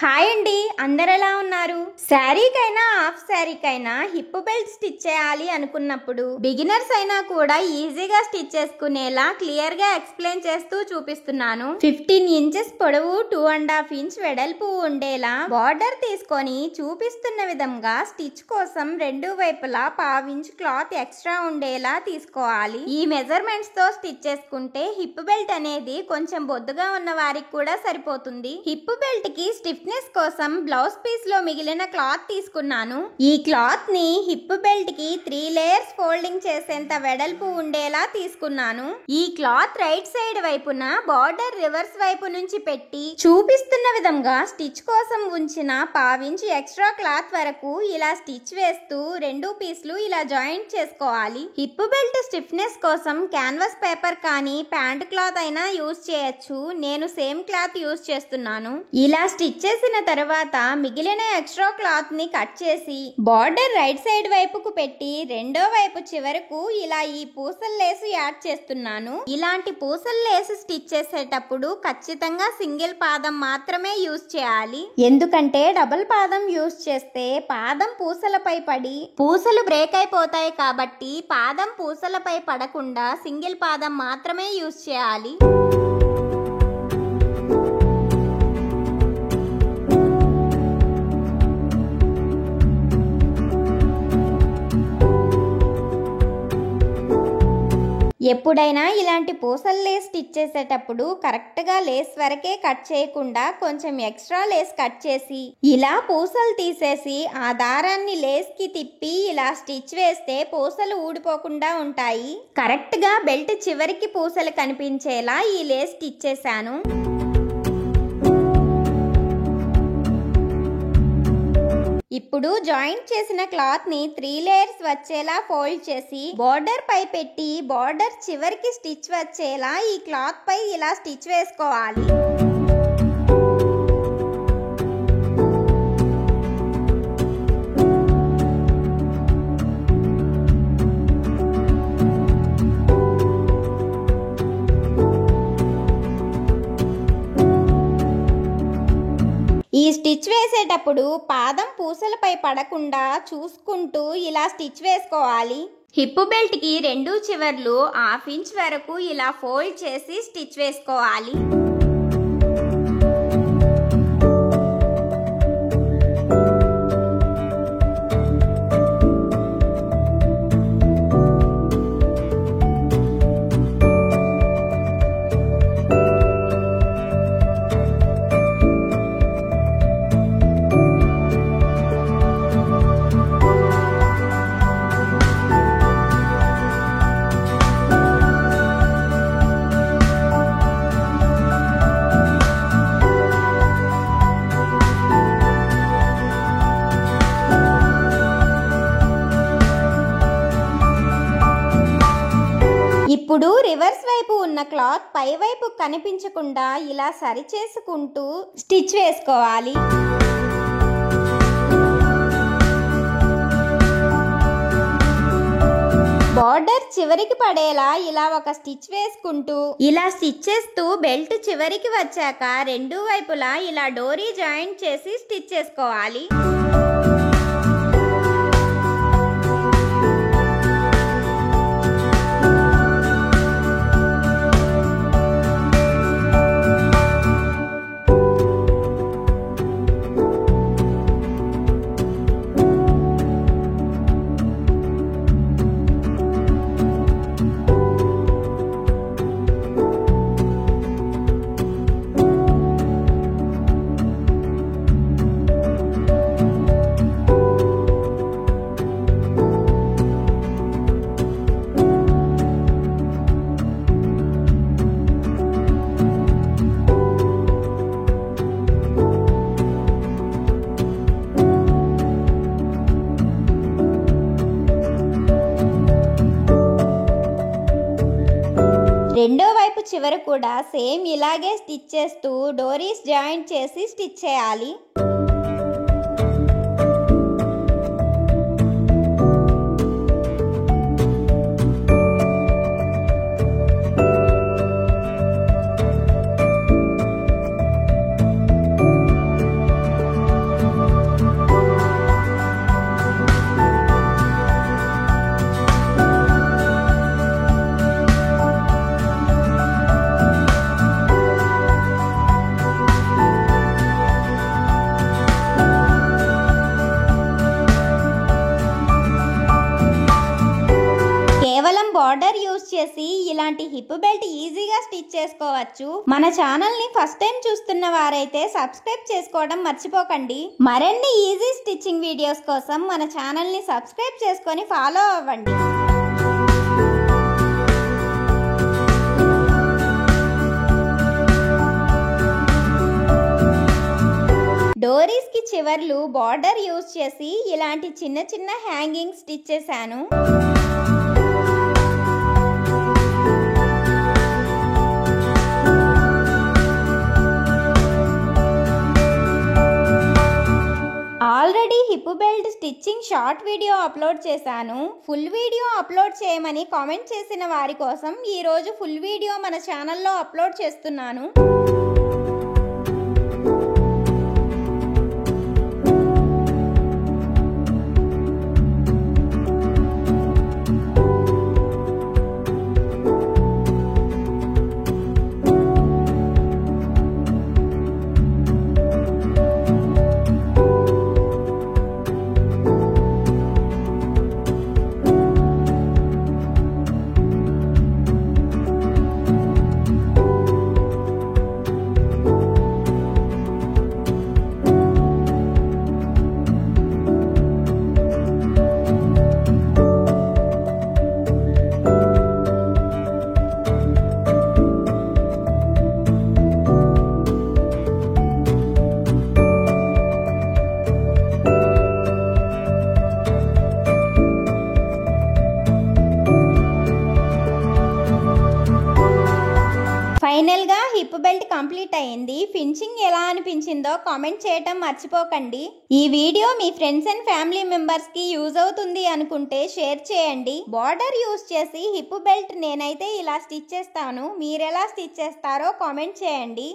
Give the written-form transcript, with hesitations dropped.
Hi అండి, అందరు ఎలా ఉన్నారు? శారీకైనా హాఫ్ శారీకైనా హిప్ బెల్ట్ స్టిచ్ చేయాలి అనుకున్నప్పుడు బిగినర్స్ అయినా కూడా ఈజీగా స్టిచ్ చేసుకునేలా క్లియర్ గా ఎక్స్ప్లెయిన్ చేస్తూ చూపిస్తున్నాను. 15 ఇంచెస్ పొడవు, 2.5 ఇంచ్ వెడల్పు ఉండేలా బార్డర్ తీసుకొని చూపిస్తున్న విధంగా స్టిచ్ కోసం రెండు వైపులా 1/2 ఇంచ్ క్లాత్ ఎక్స్ట్రా ఉండేలా తీసుకోవాలి. ఈ మెజర్మెంట్స్ తో స్టిచ్ చేసుకుంటే హిప్ బెల్ట్ అనేది కొంచెం బొద్దుగా ఉన్న వారికి కూడా సరిపోతుంది. హిప్ బెల్ట్ కి స్టిఫ్ కోసం బ్లౌజ్ పీస్ లో మిగిలిన క్లాత్ తీసుకున్నాను. ఈ క్లాత్ ని హిప్ బెల్ట్ కి 3 లేయర్స్ ఫోల్డింగ్ చేసేంత వెడల్పు ఉండేలా తీసుకున్నాను. ఈ క్లాత్ రైట్ సైడ్ వైపున బార్డర్ రివర్స్ వైపు నుంచి పెట్టి చూపిస్తున్న విధంగా స్టిచ్ కోసం ఉంచిన 1/2 ఇంచ్ ఎక్స్ట్రా క్లాత్ వరకు ఇలా స్టిచ్ వేస్తూ రెండు పీస్లు ఇలా జాయింట్ చేసుకోవాలి. హిప్ బెల్ట్ స్టిఫ్నెస్ కోసం క్యాన్వాస్ పేపర్ కానీ ప్యాంట్ క్లాత్ అయినా యూజ్ చేయొచ్చు. నేను సేమ్ క్లాత్ యూజ్ చేస్తున్నాను. ఇలా స్టిచ్ చేసిన తర్వాత మిగిలిన ఎక్స్ట్రా క్లాత్ ని కట్ చేసి బార్డర్ రైట్ సైడ్ వైపుకు పెట్టి రెండో వైపు చివరకు ఇలా ఈ పూసల లేసు యాడ్ చేస్తున్నాను. ఇలాంటి పూసల లేసు స్టిచ్ చేసేటప్పుడు ఖచ్చితంగా సింగిల్ పాదం మాత్రమే యూజ్ చేయాలి. ఎందుకంటే డబుల్ పాదం యూజ్ చేస్తే పాదం పూసలపై పడి పూసలు బ్రేక్ అయిపోతాయి. కాబట్టి పాదం పూసలపై పడకుండా సింగిల్ పాదం మాత్రమే యూజ్ చేయాలి. ఎప్పుడైనా ఇలాంటి పూసల లేస్ స్టిచ్ చేసేటప్పుడు కరెక్ట్ గా లేస్ వరకే కట్ చేయకుండా కొంచెం ఎక్స్ట్రా లేస్ కట్ చేసి ఇలా పూసలు తీసేసి ఆ దారాన్ని లేస్ కి తిప్పి ఇలా స్టిచ్ వేస్తే పూసలు ఊడిపోకుండా ఉంటాయి. కరెక్ట్ గా బెల్ట్ చివరికి పూసలు కనిపించేలా ఈ లేస్ స్టిచ్ చేశాను. ఇప్పుడు జాయింట్ చేసిన క్లాత్ ని 3 లేయర్స్ వచ్చేలా ఫోల్డ్ చేసి బార్డర్ పై పెట్టి బార్డర్ చివరికి స్టిచ్ వచ్చేలా ఈ క్లాత్ పై ఇలా స్టిచ్ వేసుకోవాలి. ఈ స్టిచ్ వేసేటప్పుడు పాదం పూసలపై పడకుండా చూసుకుంటూ ఇలా స్టిచ్ వేసుకోవాలి. హిప్ బెల్ట్ కి రెండు చివర్లు 1/2 ఇంచ్ వరకు ఇలా ఫోల్డ్ చేసి స్టిచ్ వేసుకోవాలి. ఇప్పుడు రివర్స్ వైపు ఉన్న క్లాత్ పై వైపు కనిపించకుండా ఇలా సరి చేసుకుంటూ స్టిచ్ వేసుకోవాలి. బార్డర్ చివరికి పడేలా ఇలా ఒక స్టిచ్ వేసుకుంటూ ఇలా స్టిచ్ చేస్తూ బెల్ట్ చివరికి వచ్చాక రెండు వైపులా ఇలా డోరీ జాయింట్ చేసి స్టిచ్ చేసుకోవాలి. రెండో వైపు చివర కూడా సేమ్ ఇలాగే స్టిచ్ చేస్తూ డోరీస్ జాయింట్ చేసి స్టిచ్ చేయాలి. ఇలాంటి హిప్ బెల్ట్ ఈజీగా స్టిచ్ చేసుకోవచ్చు. మన ఛానల్ ని ఫస్ట్ టైం చూస్తున్న వారైతే సబ్స్క్రైబ్ చేసుకోవడం మర్చిపోకండి. మరిన్ని ఈజీ స్టిచ్చింగ్ వీడియోస్ కోసం మన ఛానల్ ని సబ్స్క్రైబ్ చేసుకొని ఫాలో అవ్వండి. డోరీస్ కి చివర్లు బార్డర్ యూజ్ చేసి ఇలాంటి చిన్న చిన్న హ్యాంగింగ్ స్టిచ్ చేశాను. Already hip belt stitching short video upload చేశాను. ఫుల్ వీడియో అప్లోడ్ చేయమని కామెంట్ చేసిన వారి కోసం ఈరోజు ఫుల్ వీడియో మన ఛానల్లో అప్లోడ్ చేస్తున్నాను. ఫైనల్ గా హిప్ బెల్ట్ కంప్లీట్ అయింది. ఫినిషింగ్ ఎలా అనిపించిందో కామెంట్ చేయటం మర్చిపోకండి. ఈ video me friends and family members కి యూజ్ అవుతుంది అనుకుంటే షేర్ చేయండి. బార్డర్ యూజ్ చేసి హిప్ బెల్ట్ నేనైతే ఇలా స్టిచ్ చేస్తాను. మీరెలా స్టిచ్ చేస్తారో కామెంట్ చేయండి.